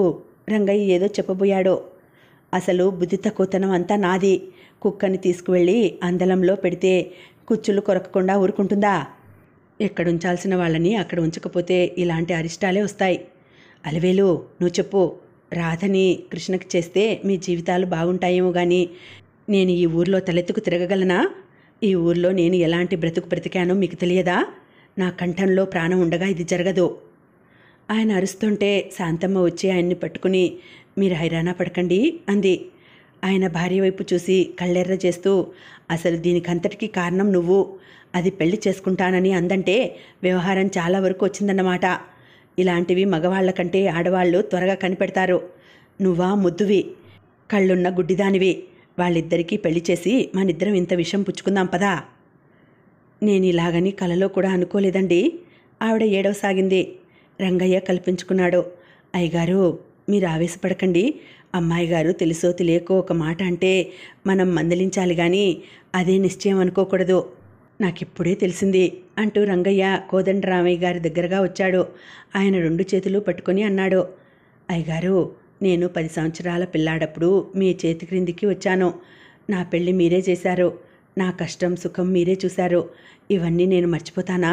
Speaker 1: రంగయ్య ఏదో చెప్పబోయాడు. అసలు బుద్ధి తక్కువతనం అంతా నాది. కుక్కని తీసుకువెళ్ళి అందలంలో పెడితే కుచ్చులు కొరకకుండా ఊరుకుంటుందా? ఎక్కడుంచాల్సిన వాళ్ళని అక్కడ ఉంచకపోతే ఇలాంటి అరిష్టాలే వస్తాయి. అలివేలు, నువ్వు చెప్పు. రాధని కృష్ణకి చేస్తే మీ జీవితాలు బాగుంటాయేమో కానీ నేను ఈ ఊర్లో తలెత్తుకు తిరగగలనా? ఈ ఊర్లో నేను ఎలాంటి బ్రతుకు బ్రతికానో మీకు తెలియదా? నా కంఠంలో ప్రాణం ఉండగా ఇది జరగదు. ఆయన అరుస్తుంటే శాంతమ్మ వచ్చి ఆయన్ని పట్టుకుని, మీరు హైరాణ పడకండి అంది. ఆయన భార్య వైపు చూసి కళ్ళెర్ర చేస్తూ, అసలు దీనికంతటికీ కారణం నువ్వు. అది పెళ్లి చేసుకుంటానని అందంటే వ్యవహారం చాలా వరకు వచ్చిందన్నమాట. ఇలాంటివి మగవాళ్ల కంటే ఆడవాళ్లు త్వరగా కనిపెడతారు. నువ్వా ముద్దువి, కళ్ళున్న గుడ్డిదానివి. వాళ్ళిద్దరికీ పెళ్లి చేసి మనిద్దరం ఇంత విషం పుచ్చుకుందాం పదా. నేను ఇలాగని కలలో కూడా అనుకోలేదండి. ఆవిడ ఏడవసాగింది. రంగయ్య కల్పించుకున్నాడు. అయ్యగారు, మీరు ఆవేశపడకండి. అమ్మాయి గారు తెలుసో తెలియకో ఒక మాట అంటే మనం మందలించాలి కానీ అదే నిశ్చయం అనుకోకూడదు. నాకిప్పుడే తెలిసింది అంటూ రంగయ్య కోదండరామయ్య గారి దగ్గరగా వచ్చాడు. ఆయన 2 చేతులు పట్టుకొని అన్నాడు, అయ్యగారు, నేను 10 సంవత్సరాల పిల్లాడప్పుడు మీ చేతి క్రిందికి వచ్చాను. నా పెళ్ళి మీరే చేశారు. నా కష్టం సుఖం మీరే చూశారు. ఇవన్నీ నేను మర్చిపోతానా?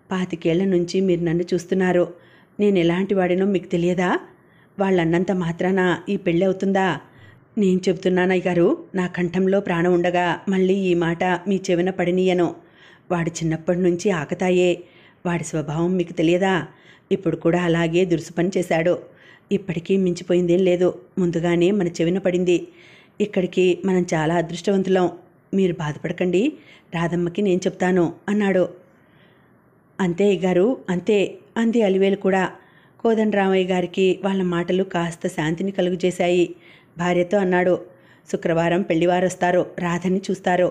Speaker 1: 25 ఏళ్ల నుంచి మీరు నన్ను చూస్తున్నారు. నేను ఎలాంటి వాడినో మీకు తెలియదా? వాళ్ళన్నంత మాత్రాన ఈ పెళ్ళి అవుతుందా? నేను చెబుతున్నాను అయ్యగారు, నా కంఠంలో ప్రాణం ఉండగా మళ్ళీ ఈ మాట మీ చెవిన పడినీయను. వాడు చిన్నప్పటి నుంచి ఆకతాయే. వాడి స్వభావం మీకు తెలియదా? ఇప్పుడు కూడా అలాగే దురుసు పని చేశాడు. ఇప్పటికీ మించిపోయిందేం లేదు. ముందుగానే మన చెవిన పడింది. ఇక్కడికి మనం చాలా అదృష్టవంతులం. మీరు బాధపడకండి. రాధమ్మకి నేను చెప్తాను అన్నాడు. అంతే అయ్యగారు, అంతే అంది అలివేలు కూడా. కోదండరామయ్య గారికి వాళ్ళ మాటలు కాస్త శాంతిని కలుగజేశాయి. భార్యతో అన్నాడు, శుక్రవారం పెళ్లివారొస్తారు. రాధని చూస్తారు.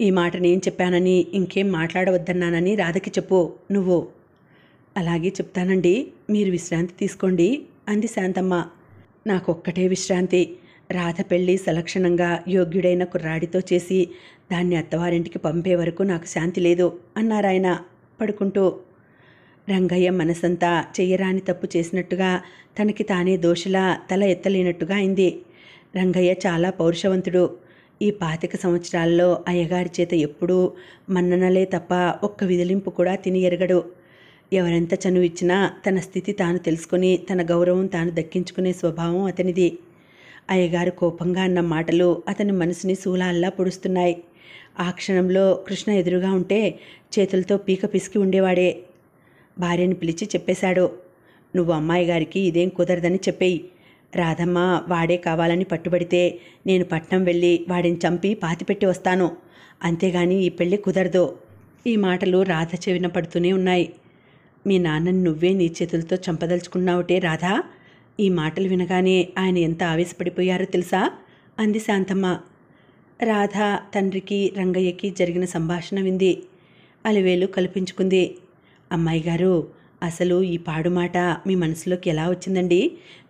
Speaker 1: ఈ మాట నేను చెప్పానని, ఇంకేం మాట్లాడవద్దన్నానని రాధకి చెప్పు నువ్వు. అలాగే చెప్తానండి. మీరు విశ్రాంతి తీసుకోండి అంది శాంతమ్మ. నాకొక్కటే విశ్రాంతి. రాధ పెళ్ళి సలక్షణంగా యోగ్యుడైన కుర్రాడితో చేసి దాన్ని అత్తవారింటికి పంపే వరకు నాకు శాంతి లేదు అన్నారాయన పడుకుంటూ. రంగయ్య మనసంతా చెయ్యరాని తప్పు చేసినట్టుగా, తనకి తానే దోషిలా తల ఎత్తలేనట్టుగా అయింది. రంగయ్య చాలా పౌరుషవంతుడు. ఈ 25 సంవత్సరాల్లో అయ్యగారి చేత ఎప్పుడూ మన్ననలే తప్ప ఒక్క విదిలింపు కూడా తిని ఎరగడు. ఎవరెంత చనువిచ్చినా తన స్థితి తాను తెలుసుకుని తన గౌరవం తాను దక్కించుకునే స్వభావం అతనిది. అయ్యగారు కోపంగా అన్న మాటలు అతని మనసుని శూలాల్లా పొడుస్తున్నాయి. ఆ క్షణంలో కృష్ణ ఎదురుగా ఉంటే చేతులతో పీక పిసికి ఉండేవాడే. భార్యని పిలిచి చెప్పేశాడు, నువ్వు అమ్మాయి గారికి ఇదేం కుదరదని చెప్పేయి. రాధమ్మ వాడే కావాలని పట్టుబడితే నేను పట్నం వెళ్ళి వాడిని చంపి పాతిపెట్టి వస్తాను. అంతేగాని ఈ పెళ్ళి కుదరదు. ఈ మాటలు రాధ చెవిన పడుతూనే ఉన్నాయి. మీ నాన్నని నువ్వే నీ చేతులతో చంపదలుచుకున్నావుటే రాధా? ఈ మాటలు వినగానే ఆయన ఎంత ఆవేశపడిపోయారో తెలుసా అంది శాంతమ్మ. రాధ తండ్రికి రంగయ్యకి జరిగిన సంభాషణ వింది. అలివేలు కల్పించుకుంది. అమ్మాయి గారు, అసలు ఈ పాడు మాట మీ మనసులోకి ఎలా వచ్చిందండి?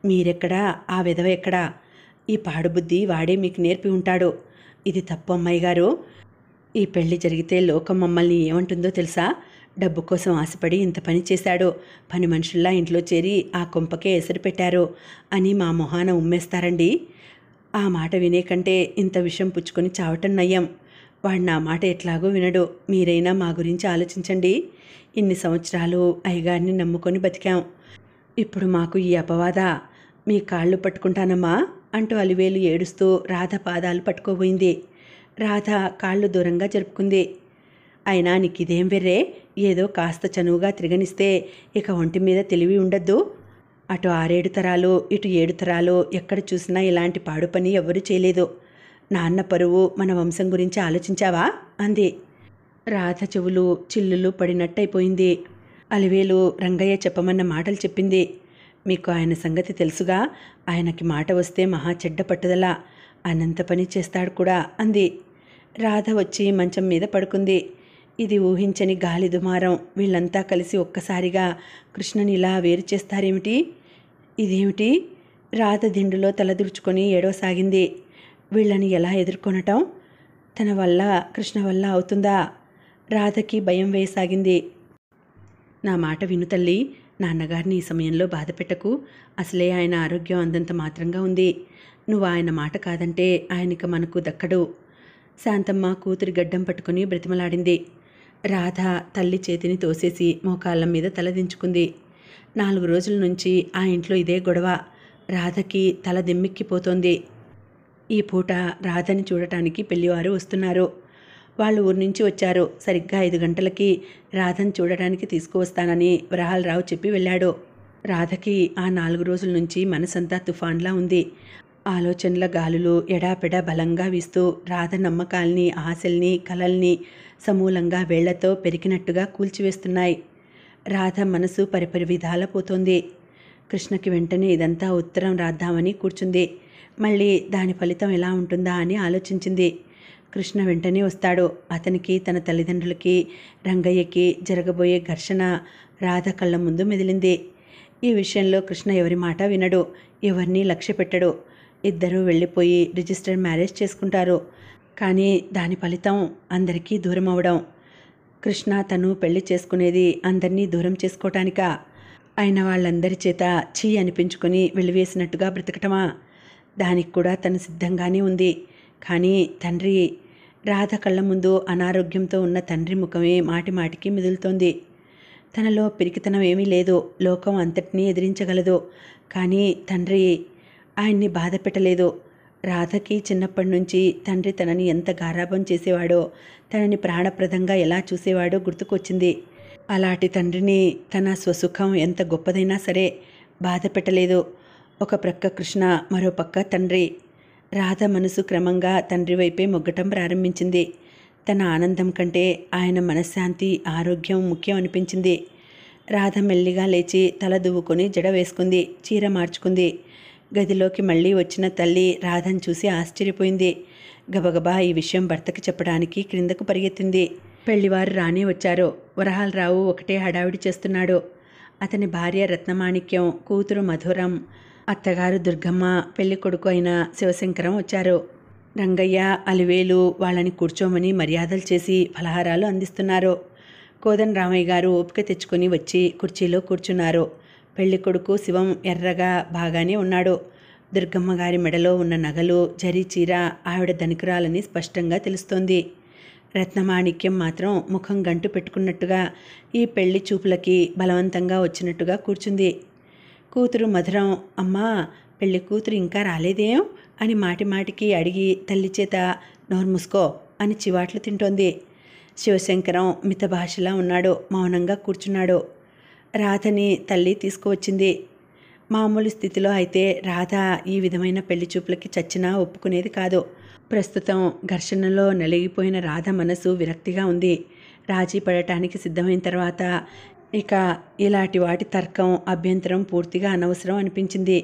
Speaker 1: మీరెక్కడా, ఆ విధవ ఎక్కడా? ఈ పాడు బుద్ధి వాడే మీకు నేర్పి ఉంటాడు. ఇది తప్పు అమ్మాయి గారు. ఈ పెళ్లి జరిగితే లోకం మమ్మల్ని ఏమంటుందో తెలుసా? డబ్బు కోసం ఆశపడి ఇంత పని చేశాడు, పని మనుషుల్లా ఇంట్లో చేరి ఆ కొంపకే ఎసరు పెట్టారు అని మా మొహాన ఉమ్మేస్తారండి. ఆ మాట వినే కంటే ఇంత విషం పుచ్చుకొని చావటం నయ్యం. వాడు నా మాట ఎట్లాగో వినడు. మీరైనా మా గురించి ఆలోచించండి. ఇన్ని సంవత్సరాలు అయ్యగారిని నమ్ముకొని బతికాం. ఇప్పుడు మాకు ఈ అపవాద. మీ కాళ్ళు పట్టుకుంటానమ్మా అంటూ అలివేలు ఏడుస్తూ రాధ పాదాలు పట్టుకోబోయింది. రాధ కాళ్ళు దూరంగా జరుపుకుంది. అయినా నీకిదేం వెర్రే? ఏదో కాస్త చనువుగా తిరగనిస్తే ఇక ఒంటి మీద తెలివి ఉండద్దు. అటు 6-7 తరాలు, ఇటు 7 తరాలు ఎక్కడ చూసినా ఇలాంటి పాడు పని ఎవ్వరూ చేయలేదు. నాన్న పరువు, మన వంశం గురించి ఆలోచించావా అంది. రాధ చెవులు చిల్లులు పడినట్టయిపోయింది. అలివేలు రంగయ్య చెప్పమన్న మాటలు చెప్పింది. మీకు ఆయన సంగతి తెలుసుగా. ఆయనకి మాట వస్తే మహా చెడ్డ పట్టుదల. అనంత పని చేస్తాడు కూడా అంది. రాధ వచ్చి మంచం మీద పడుకుంది. ఇది ఊహించని గాలి దుమారం. వీళ్ళంతా కలిసి ఒక్కసారిగా కృష్ణని ఇలా వేరు చేస్తారేమిటి? ఇదేమిటి? రాధ దిండులో తలదూర్చుకొని ఏడవసాగింది. వీళ్ళని ఎలా ఎదుర్కొనటం? తన వల్ల, కృష్ణ వల్ల అవుతుందా? రాధకి భయం వేయసాగింది. నా మాట విను తల్లి. నాన్నగారిని ఈ సమయంలో బాధ పెట్టకు. అసలే ఆయన ఆరోగ్యం అందంత మాత్రంగా ఉంది. నువ్వు ఆయన మాట కాదంటే ఆయనకి మనకు దక్కడు. శాంతమ్మ కూతురి గడ్డం పట్టుకుని బ్రతిమలాడింది. రాధ తల్లి చేతిని తోసేసి మోకాళ్ళ మీద తలదించుకుంది. 4 రోజుల నుంచి ఆ ఇంట్లో ఇదే గొడవ. రాధకి తల దిమ్మెక్కిపోతోంది. ఈ పూట రాధని చూడటానికి పెళ్లివారు వస్తున్నారు. వాళ్ళు ఊరి నుంచి వచ్చారు. సరిగ్గా 5 గంటలకి రాధని చూడటానికి తీసుకువస్తానని వరహాలరావు చెప్పి వెళ్ళాడు. రాధకి ఆ 4 రోజుల నుంచి మనసంతా తుఫాన్లా ఉంది. ఆలోచనల గాలులు ఎడాపెడా బలంగా వీస్తూ రాధ నమ్మకాల్ని, ఆశల్ని, కలల్ని సమూలంగా వేళ్లతో పెరిగినట్టుగా కూల్చివేస్తున్నాయి. రాధ మనసు పరిపరి విధాల పోతోంది. కృష్ణకి వెంటనే ఇదంతా ఉత్తరం రాద్దామని కూర్చుంది. మళ్ళీ దాని ఫలితం ఎలా ఉంటుందా అని ఆలోచించింది. కృష్ణ వెంటనే వస్తాడు. అతనికి, తన తల్లిదండ్రులకి, రంగయ్యకి జరగబోయే ఘర్షణ రాధ కళ్ళ ముందు మెదిలింది. ఈ విషయంలో కృష్ణ ఎవరి మాట వినడు, ఎవరిని లక్ష్య పెట్టడు. ఇద్దరూ వెళ్ళిపోయి రిజిస్టర్ మ్యారేజ్ చేసుకుంటారు. కానీ దాని ఫలితం అందరికీ దూరం అవడం. కృష్ణ తను పెళ్లి చేసుకునేది అందరినీ దూరం చేసుకోవటానికా? అయిన వాళ్ళందరి చేత చీ అనిపించుకొని వెలివేసినట్టుగా బ్రతకటమా? దానికి కూడా తను సిద్ధంగానే ఉంది. కానీ తండ్రి, రాధ కళ్ళ ముందు అనారోగ్యంతో ఉన్న తండ్రి ముఖమే మాటిమాటికి మిదులుతోంది. తనలో పిరికితనం ఏమీ లేదు, లోకం అంతటినీ ఎదిరించగలదు. కానీ తండ్రి ఆయన్ని బాధ పెట్టలేదు. రాధకి చిన్నప్పటి నుంచి తండ్రి తనని ఎంత గారాబం చేసేవాడో, తనని ప్రాణప్రదంగా ఎలా చూసేవాడో గుర్తుకొచ్చింది. అలాంటి తండ్రిని తన స్వసుఖం ఎంత గొప్పదైనా సరే బాధ పెట్టలేదు. ఒక ప్రక్క కృష్ణ, మరో పక్క తండ్రి. రాధ మనసు క్రమంగా తండ్రి వైపే మొగ్గటం ప్రారంభించింది. తన ఆనందం కంటే ఆయన మనశ్శాంతి, ఆరోగ్యం ముఖ్యం అనిపించింది. రాధ మెల్లిగా లేచి తల దువ్వుకొని జడ వేసుకుంది, చీర మార్చుకుంది. గదిలోకి మళ్ళీ వచ్చిన తల్లి రాధను చూసి ఆశ్చర్యపోయింది. గబగబా ఈ విషయం భర్తకి చెప్పడానికి క్రిందకు పరిగెత్తింది. పెళ్లివారు రానే వచ్చారు. వరహాలరావు ఒకటే హడావిడి చేస్తున్నాడు. అతని భార్య రత్నమాణిక్యం, కూతురు మధురం, అత్తగారు దుర్గమ్మ, పెళ్లి కొడుకు అయిన శివశంకరం వచ్చారు. రంగయ్య, అలివేలు వాళ్ళని కూర్చోమని మర్యాదలు చేసి ఫలహారాలు అందిస్తున్నారు. కోదండరామయ్య గారు ఓపిక తెచ్చుకొని వచ్చి కుర్చీలో కూర్చున్నారు. పెళ్లి కొడుకు శివం ఎర్రగా బాగానే ఉన్నాడు. దుర్గమ్మ గారి మెడలో ఉన్న నగలు, జరీ చీర ఆవిడ ధనికురాలని స్పష్టంగా తెలుస్తోంది. రత్నమాణిక్యం మాత్రం ముఖం గంటు పెట్టుకున్నట్టుగా ఈ పెళ్లి చూపులకి బలవంతంగా వచ్చినట్టుగా కూర్చుంది. కూతురు మధురం, అమ్మా పెళ్లి కూతురు ఇంకా రాలేదేం అని మాటిమాటికి అడిగి తల్లి చేత నోరు మూసుకో అని చివాట్లు తింటోంది. శివశంకరం మితభాషలా ఉన్నాడు, మౌనంగా కూర్చున్నాడు. రాధని తల్లి తీసుకువచ్చింది. మామూలు స్థితిలో అయితే రాధ ఈ విధమైన పెళ్లి చూపులకి చచ్చినా ఒప్పుకునేది కాదు. ప్రస్తుతం ఘర్షణలో నలిగిపోయిన రాధ మనసు విరక్తిగా ఉంది. రాజీ పడటానికి సిద్ధమైన తర్వాత ఇక ఇలాంటి వాటి తర్కం, అభ్యంతరం పూర్తిగా అనవసరం అనిపించింది.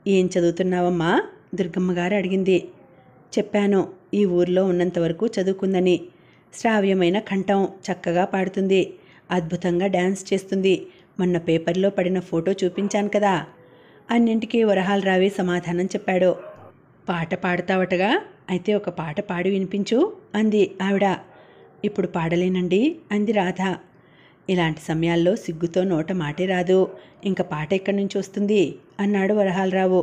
Speaker 1: ఏం చదువుతున్నావమ్మా? దుర్గమ్మగారు అడిగింది. చెప్పాను, ఈ ఊర్లో ఉన్నంతవరకు చదువుకుందని. శ్రావ్యమైన కంఠం, చక్కగా పాడుతుంది, అద్భుతంగా డ్యాన్స్ చేస్తుంది. మొన్న పేపర్లో పడిన ఫోటో చూపించాను కదా. అన్నింటికీ వరహాలరావే సమాధానం చెప్పాడు. పాట పాడతావటగా, అయితే ఒక పాట పాడి వినిపించు అంది ఆవిడ. ఇప్పుడు పాడలేనండి అంది రాధ. ఇలాంటి సమయాల్లో సిగ్గుతో నోట మాటే రాదు, ఇంకా పాట ఎక్కడి నుంచి వస్తుంది అన్నాడు వరహాలరావు.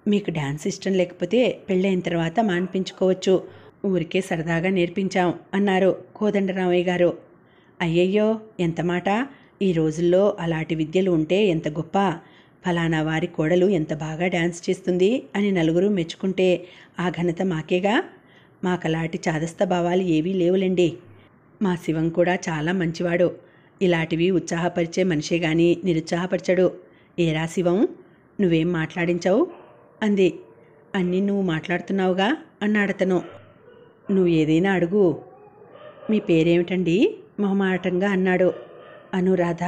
Speaker 1: మీకు డ్యాన్స్ ఇష్టం లేకపోతే పెళ్ళైన తర్వాత మానిపించుకోవచ్చు, ఊరికే సరదాగా నేర్పించాం అన్నారు కోదండరామయ్య గారు. అయ్యయ్యో ఎంత మాట! ఈ రోజుల్లో అలాంటి విద్యలు ఉంటే ఎంత గొప్ప! ఫలానా వారి కోడలు ఎంత బాగా డ్యాన్స్ చేస్తుంది అని నలుగురు మెచ్చుకుంటే ఆ ఘనత మాకేగా. మాకలాంటి చాదస్త భావాలు ఏవీ లేవులేండి. మా శివం కూడా చాలా మంచివాడు. ఇలాంటివి ఉత్సాహపరిచే మనిషే గాని నిరుత్సాహపరచడు. ఏరా శివం, నువ్వేం మాట్లాడించావు అంది. అన్నీ నువ్వు మాట్లాడుతున్నావుగా అన్నాడతను. నువ్వు ఏదైనా అడుగు. మీ పేరేమిటండి మొహమాటంగా అన్నాడు. అనురాధ.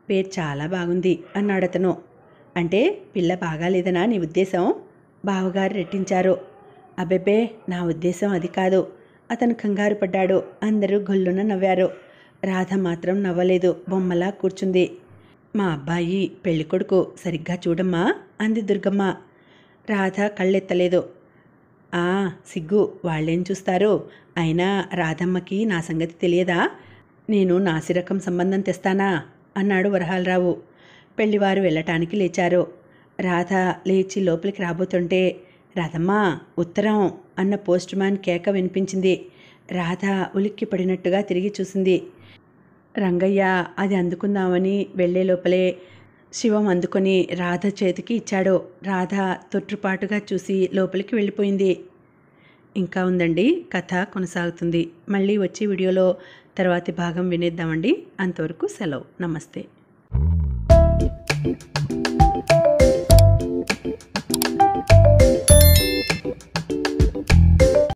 Speaker 1: పేరు చాలా బాగుంది అన్నాడతను. అంటే పిల్ల బాగాలేదనా నీ ఉద్దేశం? బావగారు రెట్టించారు. అబ్బెబ్బే, నా ఉద్దేశం అది కాదు. అతను కంగారు పడ్డాడు. అందరూ గొల్లున నవ్వారు. రాధ మాత్రం నవ్వలేదు, బొమ్మలా కూర్చుంది. మా అబ్బాయి పెళ్ళికొడుకు, సరిగ్గా చూడమ్మా అంది దుర్గమ్మ. రాధ కళ్ళెత్తలేదు. సిగ్గు, వాళ్ళేం చూస్తారు? అయినా రాధమ్మకి నా సంగతి తెలియదా? నేను నాసిరకం సంబంధం తెస్తానా అన్నాడు వరహాలరావు. పెళ్లివారు వెళ్ళటానికి లేచారు. రాధ లేచి లోపలికి రాబోతుంటే, రాధమ్మా ఉత్తరం అన్న పోస్ట్ మ్యాన్ కేక వినిపించింది. రాధ ఉలిక్కి పడినట్టుగా తిరిగి చూసింది. రంగయ్య అది అందుకుందామని వెళ్లే లోపలే శివం అందుకొని రాధ చేతికి ఇచ్చాడు. రాధ తొట్టుపాటుగా చూసి లోపలికి వెళ్ళిపోయింది. ఇంకా ఉందండి, కథ కొనసాగుతుంది. మళ్ళీ వచ్చే వీడియోలో తర్వాతి భాగం వినేద్దామండి. అంతవరకు సెలవు. నమస్తే.